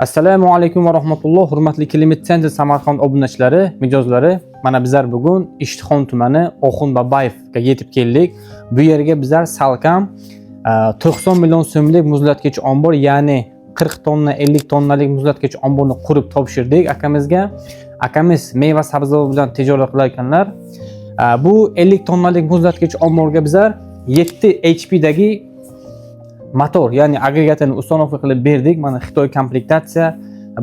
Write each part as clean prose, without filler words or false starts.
Assalomu alaykum va rahmatulloh. Hurmatli Klimat Center Samarqand obunachilari, mijozlari. Mana bizlar bugun Ishtixon tumani Oxun Babayevga yetib keldik. Bu yerga bizlar salkam 90 million so'mlik muzlatgich ombor, ya'ni 40 tonna 50 tonnalik muzlatgich omborni qurib topshirdik akamizga. Akamiz meva sabzavot bilan tijorat qilayotganlar. Bu 50 tonnalik muzlatgich omborga bizlar 7 HP dagi motor, ya'ni agregatini ustanova qilib berdik. Mana Xitoy komplektatsiya.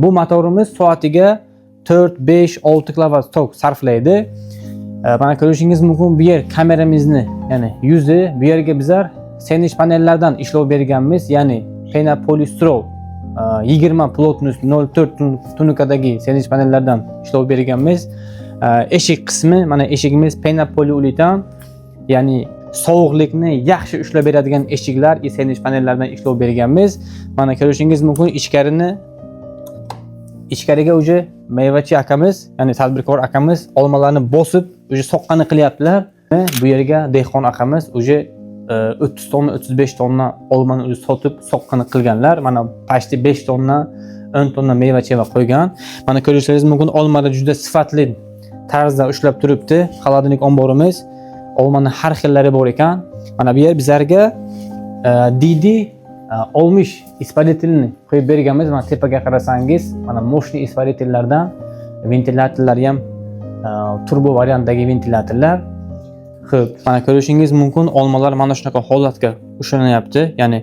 Bu motorimiz soatiga 4, 5, 6 kW tok sarflaydi. Mana ko'rishingiz mumkin, bu yer kameramizni, ya'ni yuzi, bu yerga bizlar sendviç panellardan ishlov berganmiz, ya'ni penopolistirol 20 plotnus 0.4 tunikadagi sendviç panellardan ishlov berganmiz. Eshik qismi, mana eshigimiz penopoliuretan, ya'ni sovuqlikni yaxshi ushlab beradigan eshiklar, sendviç panellardan ishlov berganmiz. Mana ko'rishingiz mumkin, ichkariga uje mevachi akamiz, ya'ni tadbirkor akamiz olmalarni bosib, uje soqqani qilyaptilar. Bu yerga dehqon akamiz uje 30 tonna, 35 tonna olmani uje sotib soqqani qilganlar. Mana pashti 5 tonna, 10 tonna meva-cheva qo'ygan. Mana ko'rishingiz mumkin, olmalar juda sifatli tarzda ushlab turibdi. Xolodilnik omborimiz. Olmani har xillari bor ekan. Mana bu yer bizlarga Didi olmish isparitelini qo'yib berganmiz. Mana tepaga qarasangiz, mana moshni isparitellardan ventilyatorlar ham turbo variantdagi ventilyatorlar. Xo'p, mana ko'rishingiz mumkin, olmalar mana shunaqa holatga ushlanyapti, ya'ni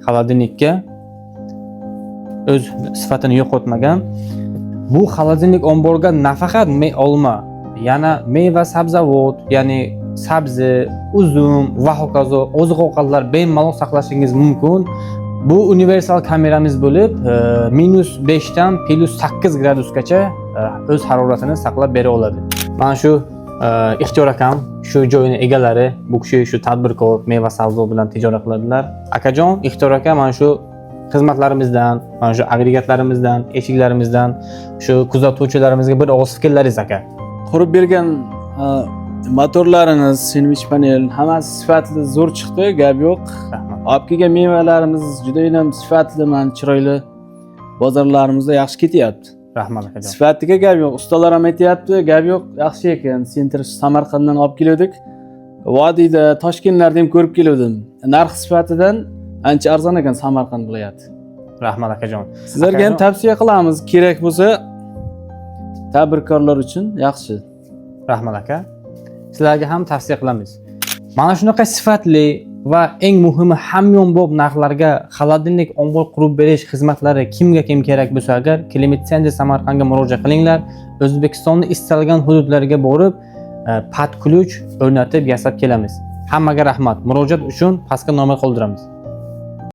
xolodilnikka o'z sifatini yo'qotmagan. Bu xolodilnik omborga nafaqat olma, yana meva sabzavot, ya'ni sabzi, uzum va hokazo oziq-ovqatlar bemalol saqlashingiz mumkin. Bu universal kameramiz bo'lib, -5 dan +8 gradusgacha o'z haroratini saqlab bera oladi. Mana shu Ixtiyor akam, shu joyning egalari, bu kishi shu tadbirkor, meva sabzavot bilan tijorat qiladilar. Akajon, Ixtiyor aka mana shu xizmatlarimizdan, mana shu agregatlarimizdan, eshiklarimizdan, shu kuzatuvchilarimizga bir og'iz fikrlaringiz aka. Qurib bergan motorlarimiz, sendviç panel hammasi sifatli zo'r chiqdi, gap yo'q. Olib kelgan mevalarimiz juda ham sifatli, mana chiroyli, bozorlarimizda yaxshi ketyapti. Rahmat akajon. Sifatiga gap yo'q, ustalar ham aytayapti, gap yo'q, yaxshi ekan. Center Samarqanddan olib keldik. Vodiyda, Toshkentlarda ham ko'rib keldim. Narx sifatidan ancha arzon ekan Samarqand viloyati. Rahmat akajon. Sizlarga ham tavsiya qilamiz, kerak bo'lsa tadbirkorlar uchun yaxshi. Rahmat aka. Sizlarga ham tavsiya qilamiz. Mana shunaqa sifatli va eng muhimi hamyonbop narxlarga xolodilnik ombor qurib berish xizmatlari kimga kim kerak bo'lsa, agar Klimat Center Samarqandga murojaat qilinglar. O'zbekistonning istalgan hududlariga borib, pat ключ o'rnatib yasab kelamiz. Hammaga rahmat. Murojaat uchun pastga nomer qoldiramiz.